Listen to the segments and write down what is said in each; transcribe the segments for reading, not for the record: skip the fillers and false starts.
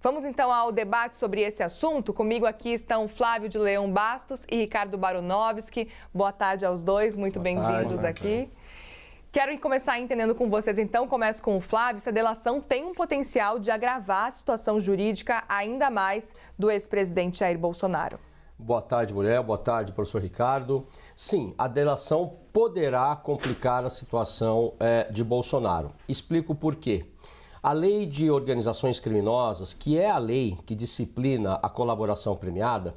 Vamos então ao debate sobre esse assunto. Comigo aqui estão Flávio de Leão Bastos e Ricardo Baronovski. Boa tarde aos dois, muito bem-vindos aqui. Quero começar entendendo com vocês, então, começo com o Flávio, se a delação tem um potencial de agravar a situação jurídica ainda mais do ex-presidente Jair Bolsonaro. Boa tarde, Muriel. Boa tarde, professor Ricardo. Sim, a delação poderá complicar a situação de Bolsonaro. Explico por quê. A lei de organizações criminosas, que é a lei que disciplina a colaboração premiada,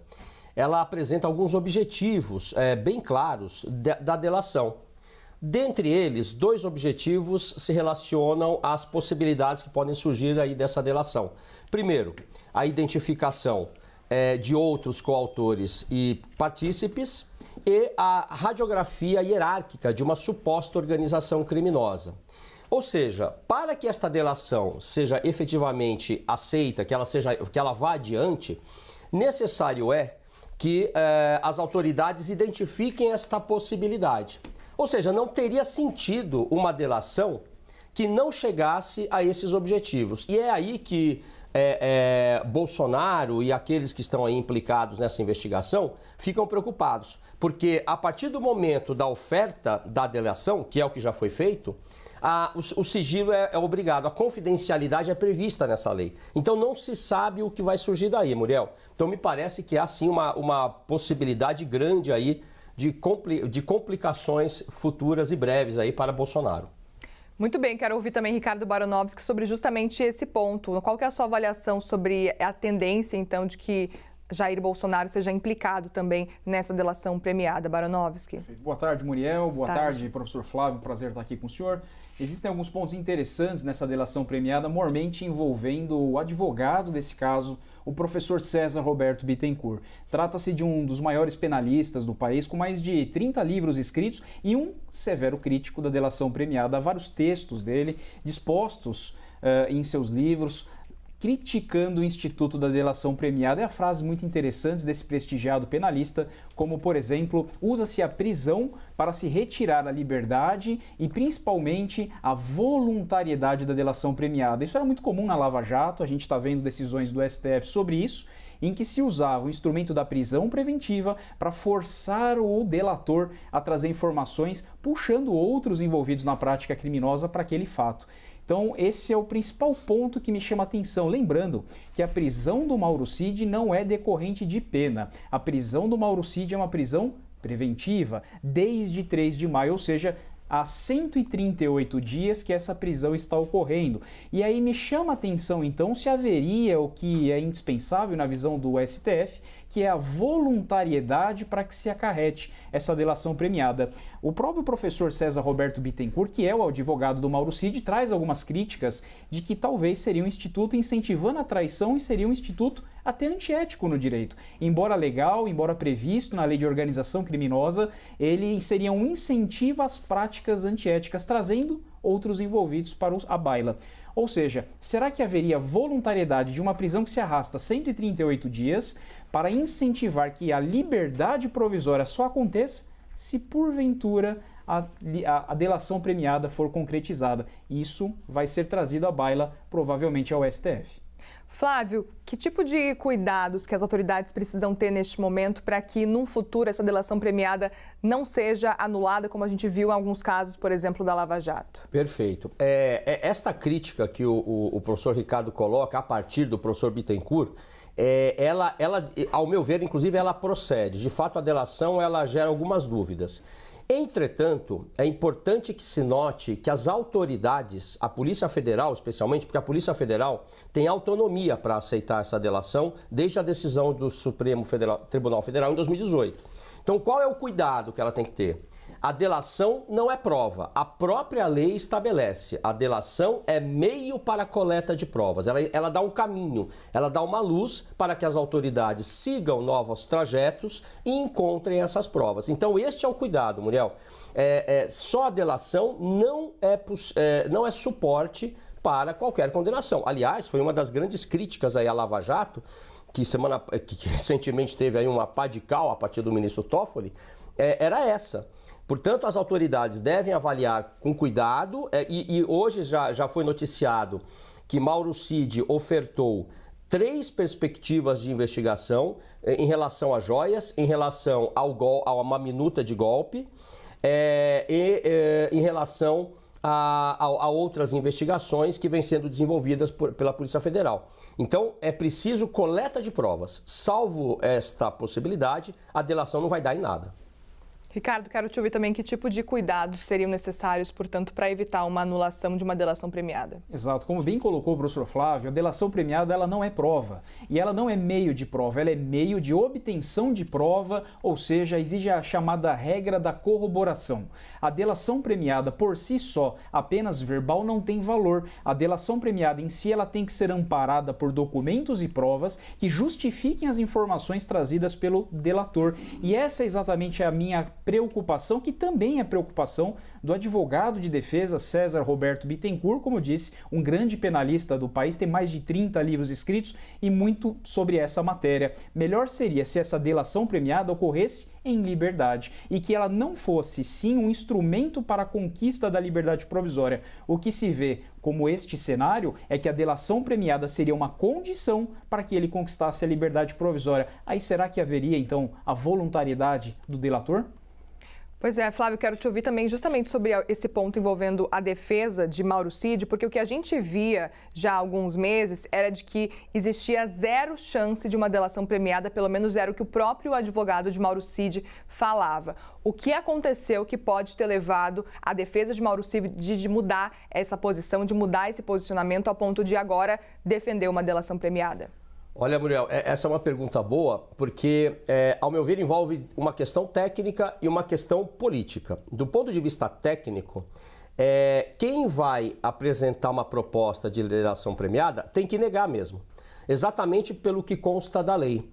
ela apresenta alguns objetivos bem claros da delação. Dentre eles, 2 objetivos se relacionam às possibilidades que podem surgir aí dessa delação. Primeiro, a identificação de outros coautores e partícipes e a radiografia hierárquica de uma suposta organização criminosa. Ou seja, para que esta delação seja efetivamente aceita, que ela vá adiante, necessário é que as autoridades identifiquem esta possibilidade. Ou seja, não teria sentido uma delação que não chegasse a esses objetivos. E é aí que Bolsonaro e aqueles que estão aí implicados nessa investigação ficam preocupados. Porque a partir do momento da oferta da delação, que é o que já foi feito, o sigilo é obrigado, a confidencialidade é prevista nessa lei. Então não se sabe o que vai surgir daí, Muriel. Então me parece que há sim uma possibilidade grande aí de complicações futuras e breves aí para Bolsonaro. Muito bem, quero ouvir também Ricardo Baronovski sobre justamente esse ponto. Qual que é a sua avaliação sobre a tendência, então, de que Jair Bolsonaro seja implicado também nessa delação premiada, Baronovski? Boa tarde, Muriel. Boa tarde, professor Flávio. Prazer estar aqui com o senhor. Existem alguns pontos interessantes nessa delação premiada, mormente envolvendo o advogado desse caso, o professor César Roberto Bittencourt. Trata-se de um dos maiores penalistas do país, com mais de 30 livros escritos e um severo crítico da delação premiada. Há vários textos dele dispostos em seus livros, criticando o Instituto da Delação Premiada. É a frase muito interessante desse prestigiado penalista, como, por exemplo, usa-se a prisão para se retirar a liberdade e, principalmente, a voluntariedade da delação premiada. Isso era muito comum na Lava Jato, a gente está vendo decisões do STF sobre isso, em que se usava o instrumento da prisão preventiva para forçar o delator a trazer informações, puxando outros envolvidos na prática criminosa para aquele fato. Então, esse é o principal ponto que me chama a atenção. Lembrando que a prisão do Mauro Cid não é decorrente de pena. A prisão do Mauro Cid é uma prisão preventiva, desde 3 de maio, ou seja, há 138 dias que essa prisão está ocorrendo. E aí me chama a atenção, então, se haveria o que é indispensável na visão do STF, que é a voluntariedade para que se acarrete essa delação premiada. O próprio professor César Roberto Bittencourt, que é o advogado do Mauro Cid, traz algumas críticas de que talvez seria um instituto incentivando a traição e seria um instituto até antiético no direito. Embora legal, embora previsto na lei de organização criminosa, ele seria um incentivo às práticas antiéticas, trazendo outros envolvidos para a baila. Ou seja, será que haveria voluntariedade de uma prisão que se arrasta 138 dias para incentivar que a liberdade provisória só aconteça se porventura a delação premiada for concretizada? Isso vai ser trazido à baila, provavelmente ao STF. Flávio, que tipo de cuidados que as autoridades precisam ter neste momento para que, num futuro, essa delação premiada não seja anulada, como a gente viu em alguns casos, por exemplo, da Lava Jato? Perfeito. Esta crítica que o professor Ricardo coloca a partir do professor Bittencourt, ela, ao meu ver, inclusive, ela procede. De fato, a delação ela gera algumas dúvidas. Entretanto, é importante que se note que as autoridades, a Polícia Federal especialmente, porque a Polícia Federal tem autonomia para aceitar essa delação desde a decisão do Supremo Tribunal Federal em 2018. Então, qual é o cuidado que ela tem que ter? A delação não é prova. A própria lei estabelece. A delação é meio para a coleta de provas. Ela dá um caminho, ela dá uma luz para que as autoridades sigam novos trajetos e encontrem essas provas. Então, este é o cuidado, Muriel. Só a delação não é suporte para qualquer condenação. Aliás, foi uma das grandes críticas aí à Lava Jato, que recentemente teve aí uma pá de cal a partir do ministro Toffoli, era essa. Portanto, as autoridades devem avaliar com cuidado e hoje já foi noticiado que Mauro Cid ofertou 3 perspectivas de investigação em relação a joias, em relação a uma minuta de golpe e em relação a outras investigações que vêm sendo desenvolvidas pela Polícia Federal. Então, é preciso coleta de provas. Salvo esta possibilidade, a delação não vai dar em nada. Ricardo, quero te ouvir também que tipo de cuidados seriam necessários, portanto, para evitar uma anulação de uma delação premiada. Exato. Como bem colocou o professor Flávio, a delação premiada ela não é prova. E ela não é meio de prova, ela é meio de obtenção de prova, ou seja, exige a chamada regra da corroboração. A delação premiada por si só, apenas verbal, não tem valor. A delação premiada em si ela tem que ser amparada por documentos e provas que justifiquem as informações trazidas pelo delator. E essa é exatamente a minha preocupação, que também é preocupação do advogado de defesa César Roberto Bittencourt, como eu disse, um grande penalista do país, tem mais de 30 livros escritos e muito sobre essa matéria. Melhor seria se essa delação premiada ocorresse em liberdade e que ela não fosse, sim, um instrumento para a conquista da liberdade provisória. O que se vê como este cenário é que a delação premiada seria uma condição para que ele conquistasse a liberdade provisória. Aí será que haveria, então, a voluntariedade do delator? Pois é, Flávio, quero te ouvir também justamente sobre esse ponto envolvendo a defesa de Mauro Cid, porque o que a gente via já há alguns meses era de que existia 0 chance de uma delação premiada, pelo menos era o que o próprio advogado de Mauro Cid falava. O que aconteceu que pode ter levado a defesa de Mauro Cid de mudar essa posição, de mudar esse posicionamento ao ponto de agora defender uma delação premiada? Olha, Muriel, essa é uma pergunta boa, porque, ao meu ver, envolve uma questão técnica e uma questão política. Do ponto de vista técnico, quem vai apresentar uma proposta de delação premiada tem que negar mesmo, exatamente pelo que consta da lei.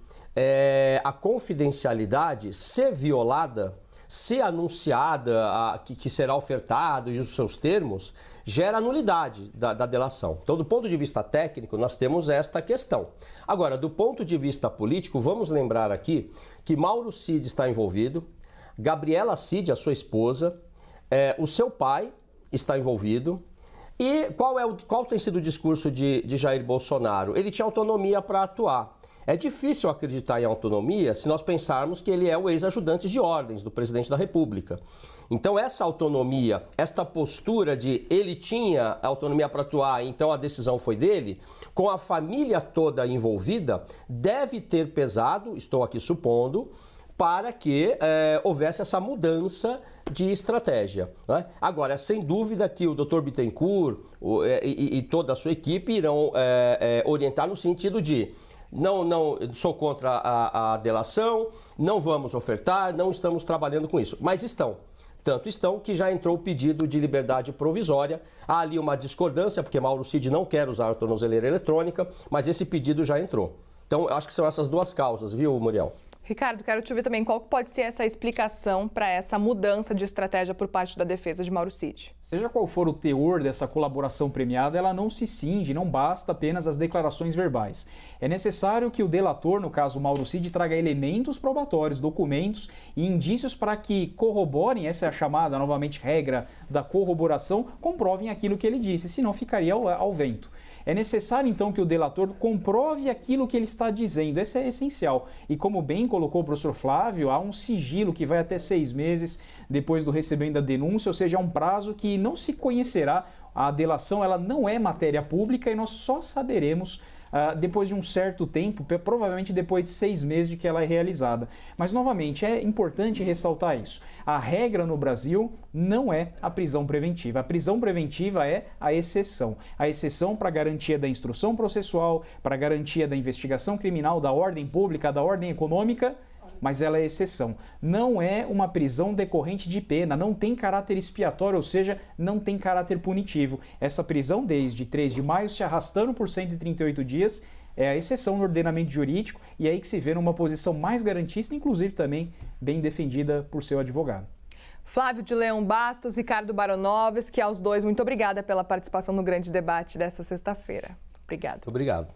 A confidencialidade, se violada, se anunciada que será ofertado e os seus termos, gera nulidade da delação. Então, do ponto de vista técnico, nós temos esta questão. Agora, do ponto de vista político, vamos lembrar aqui que Mauro Cid está envolvido, Gabriela Cid, a sua esposa, o seu pai está envolvido. E qual tem sido o discurso de Jair Bolsonaro? Ele tinha autonomia para atuar. É difícil acreditar em autonomia se nós pensarmos que ele é o ex-ajudante de ordens do presidente da República. Então, essa autonomia, esta postura de ele tinha autonomia para atuar, então a decisão foi dele, com a família toda envolvida, deve ter pesado, estou aqui supondo, para que houvesse essa mudança de estratégia, né? Agora, sem dúvida que o Dr. Bittencourt e toda a sua equipe irão orientar no sentido de não sou contra a delação, não vamos ofertar, não estamos trabalhando com isso. Mas tanto estão que já entrou o pedido de liberdade provisória. Há ali uma discordância, porque Mauro Cid não quer usar a tornozeleira eletrônica, mas esse pedido já entrou. Então, eu acho que são essas duas causas, viu, Muriel? Ricardo, quero te ouvir também qual pode ser essa explicação para essa mudança de estratégia por parte da defesa de Mauro Cid. Seja qual for o teor dessa colaboração premiada, ela não se cinge, não basta apenas as declarações verbais. É necessário que o delator, no caso Mauro Cid, traga elementos probatórios, documentos e indícios para que corroborem, essa é a chamada, novamente, regra da corroboração, comprovem aquilo que ele disse, senão ficaria ao vento. É necessário, então, que o delator comprove aquilo que ele está dizendo. Isso é essencial. E como bem colocou o professor Flávio, há um sigilo que vai até 6 meses depois do recebimento da denúncia, ou seja, é um prazo que não se conhecerá. A delação ela não é matéria pública e nós só saberemos depois de um certo tempo, provavelmente depois de 6 meses de que ela é realizada. Mas, novamente, é importante ressaltar isso. A regra no Brasil não é a prisão preventiva. A prisão preventiva é a exceção. A exceção para garantia da instrução processual, para garantia da investigação criminal, da ordem pública, da ordem econômica, mas ela é exceção. Não é uma prisão decorrente de pena, não tem caráter expiatório, ou seja, não tem caráter punitivo. Essa prisão, desde 3 de maio, se arrastando por 138 dias, é a exceção no ordenamento jurídico e é aí que se vê numa posição mais garantista, inclusive também bem defendida por seu advogado. Flávio de Leão Bastos, Ricardo Baronovski, aos dois, muito obrigada pela participação no grande debate dessa sexta-feira. Obrigada. Obrigado.